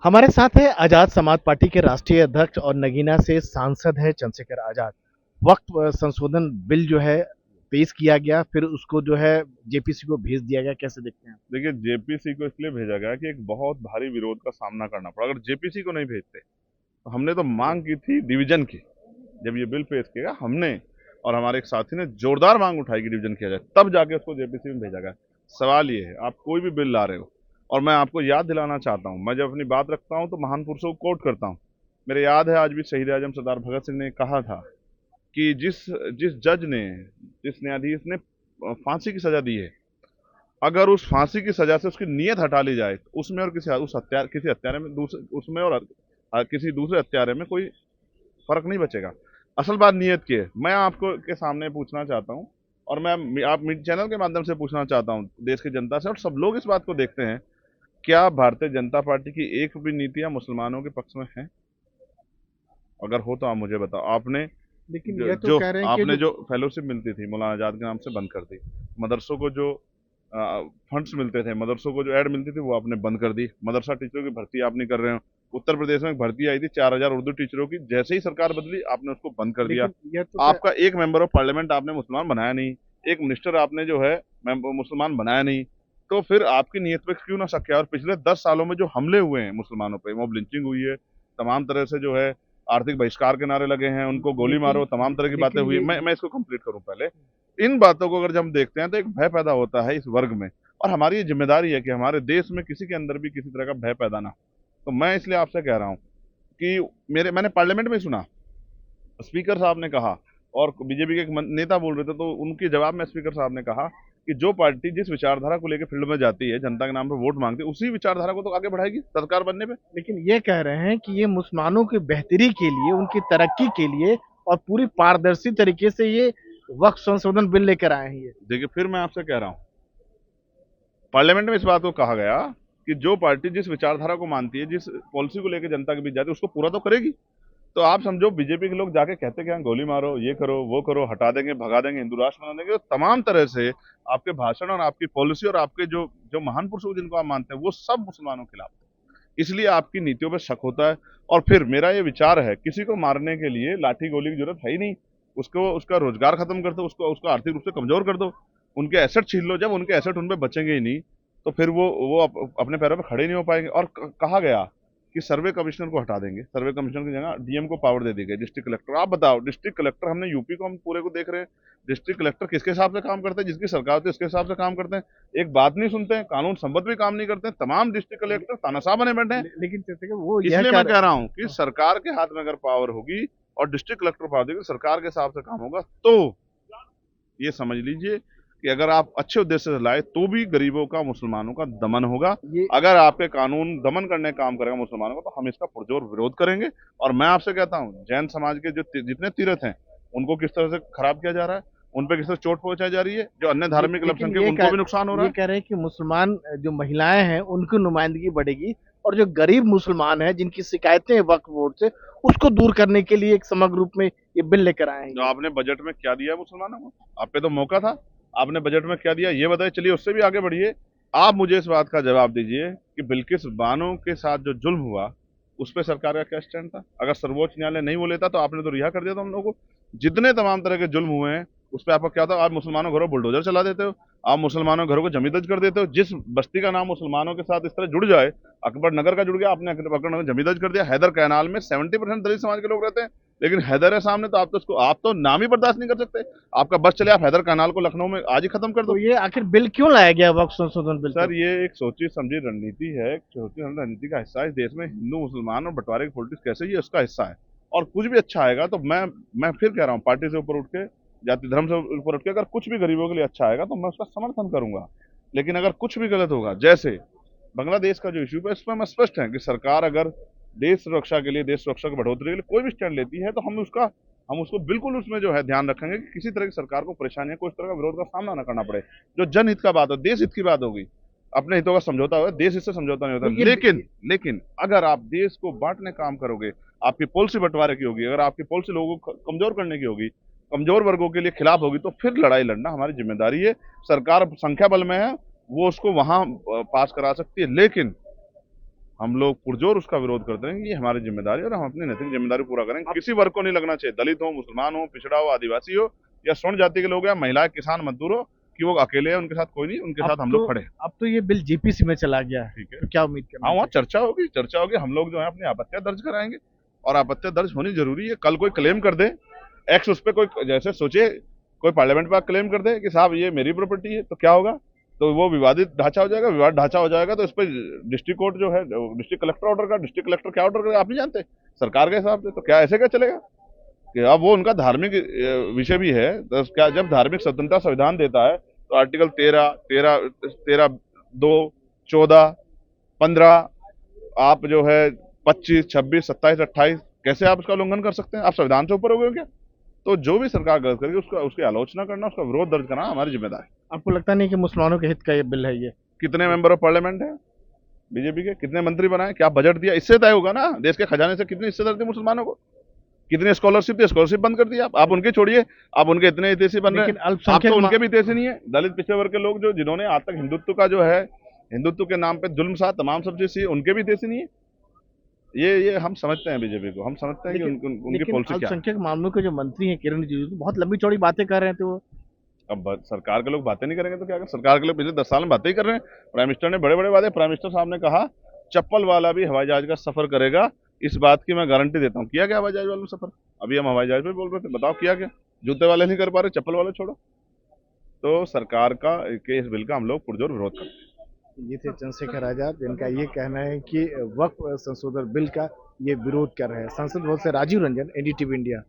हमारे साथ है आजाद समाज पार्टी के राष्ट्रीय अध्यक्ष और नगीना से सांसद है चंद्रशेखर आजाद। वक्त संशोधन बिल जो है पेश किया गया, फिर उसको जो है जेपीसी को भेज दिया गया, कैसे देखते हैं? देखिए, जेपीसी को इसलिए भेजा गया कि एक बहुत भारी विरोध का सामना करना पड़ा। अगर जेपीसी को नहीं भेजते तो हमने तो मांग की थी डिवीजन की। जब ये बिल पेश किया गया, हमने और हमारे एक साथी ने जोरदार मांग उठाई कि डिवीजन किया जाए, तब जाके उसको जेपीसी में भेजा गया। सवाल ये है, आप कोई भी बिल ला रहे हो, और मैं आपको याद दिलाना चाहता हूं, मैं जब अपनी बात रखता हूं तो महान पुरुषों को कोट करता हूं। मेरे याद है आज भी शहीद आजम सरदार भगत सिंह ने कहा था कि जिस जिस जज ने, जिस न्यायाधीश ने फांसी की सजा दी है, अगर उस फांसी की सजा से उसकी नीयत हटा ली जाए तो उसमें और किसी हत्यारे में उसमें और किसी दूसरे हत्यारे में कोई फर्क नहीं बचेगा। असल बात नीयत की है। मैं आपको के सामने पूछना चाहता हूँ, और मैं आप चैनल के माध्यम से पूछना चाहता हूँ देश की जनता से, और सब लोग इस बात को देखते हैं, क्या भारतीय जनता पार्टी की एक भी नीतियां मुसलमानों के पक्ष में है? अगर हो तो आप मुझे बताओ। आपने लेकिन जो, ये तो जो कह रहे हैं कि आपने जो जो फेलोशिप मिलती थी मौलाना आजाद के नाम से बंद कर दी। मदरसों को जो फंड्स मिलते थे, मदरसों को जो ऐड मिलती थी, वो आपने बंद कर दी। मदरसा टीचरों की भर्ती आप नहीं कर रहे हो। उत्तर प्रदेश में एक भर्ती आई थी 4,000 उर्दू टीचरों की, जैसे ही सरकार बदली आपने उसको बंद कर दिया। लेकिन ये तो आपका एक मेंबर ऑफ पार्लियामेंट आपने मुसलमान बनाया नहीं, एक मिनिस्टर आपने जो है मुसलमान बनाया नहीं। तो फिर आपकी नीयत पे क्यों ना शक है? और पिछले 10 सालों में जो हमले हुए हैं मुसलमानों पे, मॉब लिंचिंग हुई है, तमाम तरह से जो है आर्थिक बहिष्कार के नारे लगे हैं, उनको गोली लेकिन मारो, तमाम तरह की बातें लेकिन हुई। ये मैं इसको कंप्लीट करूं पहले। इन बातों को अगर जब हम देखते हैं तो एक भय पैदा होता है इस वर्ग में, और हमारी ये जिम्मेदारी है कि हमारे देश में किसी के अंदर भी किसी तरह का भय पैदा ना हो। तो मैं इसलिए आपसे कह रहा हूं कि मैंने पार्लियामेंट में सुना, स्पीकर साहब ने कहा, और बीजेपी के एक नेता बोल रहे थे, तो उनके जवाब में स्पीकर साहब ने कहा कि जो पार्टी जिस विचारधारा को लेकर फील्ड में जाती है, जनता के नाम पर वोट मांगती है, उसी विचारधारा को तो आगे बढ़ाएगी सरकार बनने पे। लेकिन ये कह रहे हैं कि ये मुसलमानों की बेहतरी के लिए, उनकी तरक्की के लिए और पूरी पारदर्शी तरीके से ये वक्त संशोधन बिल लेकर आए हैं। ये देखिए, फिर मैं आपसे कह रहा हूँ, पार्लियामेंट में इस बात को कहा गया कि जो पार्टी जिस विचारधारा को मानती है, जिस पॉलिसी को लेकर जनता के बीच जाती है, उसको पूरा तो करेगी। तो आप समझो, बीजेपी के लोग जाके कहते क्या, गोली मारो, ये करो, वो करो, हटा देंगे, भगा देंगे, हिंदू राष्ट्र बना देंगे, तो तमाम तरह से आपके भाषण और आपकी पॉलिसी और आपके जो जो महान पुरुष जिनको आप मानते हैं, वो सब मुसलमानों के खिलाफ है। इसलिए आपकी नीतियों पर शक होता है। और फिर मेरा ये विचार है, किसी को मारने के लिए लाठी गोली की जरूरत है ही नहीं। उसको उसका रोजगार खत्म कर दो, उसको उसको आर्थिक रूप से कमजोर कर दो, उनके एसेट छीन लो। जब उनके एसेट उन पे बचेंगे ही नहीं, तो फिर वो अपने पैरों पर खड़े नहीं हो पाएंगे। और कहा गया कि सर्वे कमिश्नर को हटा देंगे, सर्वे कमिश्नर की जगह डीएम को पावर दे दी गई, डिस्ट्रिक्ट कलेक्टर। आप बताओ, डिस्ट्रिक्ट कलेक्टर, हमने यूपी को हम पूरे को देख रहे हैं, डिस्ट्रिक्ट कलेक्टर किसके हिसाब से काम करते हैं? जिसकी सरकार होती है उसके हिसाब से काम करते हैं। एक बात नहीं सुनते हैं, कानून संबद्ध भी काम नहीं करते हैं। तमाम डिस्ट्रिक्ट कलेक्टर तानाशाह बने बैठे हैं। लेकिन जैसे कि वो यह इसलिए मैं कर कह रहा हूं कि सरकार के हाथ में अगर पावर होगी और डिस्ट्रिक्ट कलेक्टर पावर देगी, सरकार के हिसाब से काम होगा, तो ये समझ लीजिए कि अगर आप अच्छे उद्देश्य से लाए तो भी गरीबों का, मुसलमानों का दमन होगा। ये अगर आपके कानून दमन करने का काम करेगा मुसलमानों का, तो हम इसका पुरजोर विरोध करेंगे। और मैं आपसे कहता हूं, जैन समाज के जो जितने तीर्थ हैं, उनको किस तरह से खराब किया जा रहा है, उन पर किस तरह चोट पहुंचाई जा रही है, जो अन्य धार्मिक लेकिन अल्पसंख्यक उनको भी नुकसान हो रहा ये है। कह रहे हैं कि मुसलमान जो महिलाएं हैं उनकी नुमाइंदगी बढ़ेगी, और जो गरीब मुसलमान हैं जिनकी शिकायतें हैं वक्फ बोर्ड से, उसको दूर करने के लिए एक समग्र रूप में ये बिल लेकर आए हैं। जो ये आपने बजट में क्या दिया मुसलमानों को? आप पे तो मौका था, आपने बजट में क्या दिया ये बताइए। चलिए, उससे भी आगे बढ़िए। आप मुझे इस बात का जवाब दीजिए कि बिल्किस बानो के साथ जो जुल्म हुआ, उस पर सरकार का क्या स्टैंड था? अगर सर्वोच्च न्यायालय नहीं वो लेता तो आपने तो रिहा कर दिया था हम लोगों को। जितने तमाम तरह के जुल्म हुए हैं, उस पर आपका क्या था? आप मुसलमानों घरों बुलडोजर चला देते हो, आप मुसलमानों घरों को जमी दज कर देते हो। जिस बस्ती का नाम मुसलमानों के साथ इस तरह जुड़ जाए, अकबर नगर का जुड़ गया, आपने अकबर नगर जमी दज कर दिया। हैदर कैनाल में 70% दलित समाज के लोग रहते हैं, लेकिन हैदर है सामने, तो आप तो नाम ही बर्दाश्त नहीं कर सकते। आपका बस चले, आप हैदर कैनाल को लखनऊ में आज ही खत्म कर तो दो। ये आखिर बिल क्यों लाया गया, वक्फ संशोधन बिल सर, को? ये एक सोची समझी रणनीति है, एक सोची समझी रणनीति का हिस्सा है। इस देश में हिंदू मुसलमान और बंटवारे की पॉलिटिक्स कैसे, ये उसका हिस्सा है। और कुछ भी अच्छा आएगा तो मैं फिर कह रहा हूँ, पार्टी से ऊपर उठ के, जाति धर्म से ऊपर उठ के, अगर कुछ भी गरीबों के लिए अच्छा आएगा तो मैं उसका समर्थन करूंगा। लेकिन अगर कुछ भी गलत होगा, जैसे बांग्लादेश का जो इशू है, इसमें हम स्पष्ट है कि सरकार अगर देश सुरक्षा के लिए, देश सुरक्षा की बढ़ोतरी के लिए कोई भी स्टैंड लेती है, तो हम उसको बिल्कुल उसमें जो है ध्यान रखेंगे कि किसी तरह की सरकार को परेशानियां, कोई इस तरह का विरोध का सामना ना करना पड़े। जो जनहित का बात हो, देश हित की बात होगी, अपने हितों का समझौता होगा, देश हित से समझौता नहीं तो होता। ये लेकिन अगर आप देश को बांटने का काम करोगे, आपकी पॉलिसी बंटवारे की होगी, अगर आपकी पॉलिसी लोगों को कमजोर करने की होगी, कमजोर वर्गों के लिए खिलाफ होगी, तो फिर लड़ाई लड़ना हमारी जिम्मेदारी है। सरकार संख्या बल में है, वो उसको वहां पास करा सकती है, लेकिन हम लोग पुरजोर उसका विरोध करते हैं कि ये हमारी जिम्मेदारी है और हम अपनी नैतिक जिम्मेदारी पूरा करेंगे। किसी वर्ग को नहीं लगना चाहिए, दलित हो, मुसलमान हो, पिछड़ा हो, आदिवासी हो या स्वर्ण जाति के लोग, या महिला, किसान, मजदूर हो, कि वो अकेले हैं, उनके साथ कोई नहीं, उनके साथ हम लोग खड़े हैं। अब तो ये बिल जेपीसी में चला गया है, ठीक है, तो क्या उम्मीद करना हाँ, वहाँ चाहिए? चर्चा होगी, हम लोग जो है अपनी आपत्तियां दर्ज कराएंगे और आपत्तियां दर्ज होनी जरूरी है। कल कोई क्लेम कर दे एक्स, उस पर कोई, जैसे सोचे कोई पार्लियामेंट में क्लेम कर दे कि साहब ये मेरी प्रॉपर्टी है, तो क्या होगा? तो वो विवादित ढांचा हो जाएगा, विवाद ढांचा हो जाएगा, तो इस पर डिस्ट्रिक्ट कोर्ट जो है, डिस्ट्रिक्ट कलेक्टर ऑर्डर का, डिस्ट्रिक्ट कलेक्टर क्या ऑर्डर करेगा आप नहीं जानते, सरकार के हिसाब से। तो क्या ऐसे क्या चलेगा कि अब वो उनका धार्मिक विषय भी है, तो क्या जब धार्मिक स्वतंत्रता संविधान देता है तो आर्टिकल 13, 2, 14, 15, आप जो है 25, 26, 27, 28, कैसे आप उसका उल्लंघन कर सकते हैं? आप संविधान से ऊपर हो गए क्या? तो जो भी सरकार गलत करेगी उसका, उसकी आलोचना करना, उसका विरोध दर्ज करना हमारी जिम्मेदारी है। आपको लगता नहीं कि मुसलमानों के हित का ये बिल है ये? कितने मेंबर ऑफ पार्लियामेंट है बीजेपी के, कितने मंत्री बनाए, क्या बजट दिया, इससे तय होगा ना। देश के खजाने से कितनी हिस्सेदारी दी मुसलमानों को, कितनी स्कॉलरशिप दी, स्कॉलरशिप बंद कर दी आप उनके छोड़िए, आप उनके इतने हितैषी बन रहे लेकिन हैं, आप अल्पसंख्यक तो उनके भी हितैषी नहीं है। दलित पिछड़े वर्ग के लोग जो, जिन्होंने आज तक हिंदुत्व का जो है, हिंदुत्व के नाम पे जुल्म सा तमाम सब चीज, उनके भी हितैषी नहीं है। ये हम समझते हैं बीजेपी को, हम समझते हैं कि उनकी लेकिन पॉलिसी क्या है। अल्पसंख्यक मामलों के जो मंत्री हैं किरण रिजिजू, तो बहुत लंबी चौड़ी बातें कर रहे थे वो। अब सरकार के लोग बातें नहीं करेंगे तो क्या करें? सरकार के लोग पिछले 10 साल में बातें ही कर रहे हैं। प्राइम मिनिस्टर ने बड़े बड़े वादे, प्राइम मिनिस्टर साहब ने कहा चप्पल वाला भी हवाई जहाज का सफर करेगा, इस बात की मैं गारंटी देता हूँ। किया क्या हवाई जहाज वालों ने सफर? अभी हम हवाई जहाज पे बोल रहे थे, बताओ किया क्या? जूते वाले नहीं कर पा रहे, चप्पल वाले छोड़ो। तो सरकार का के इस बिल का हम लोग पुरजोर विरोध करते हैं। ये थे चंद्रशेखर आजाद, जिनका ये कहना है कि वक्फ संशोधन बिल का ये विरोध कर रहे हैं। संसद भवन से राजीव रंजन, एनडीटीवी इंडिया।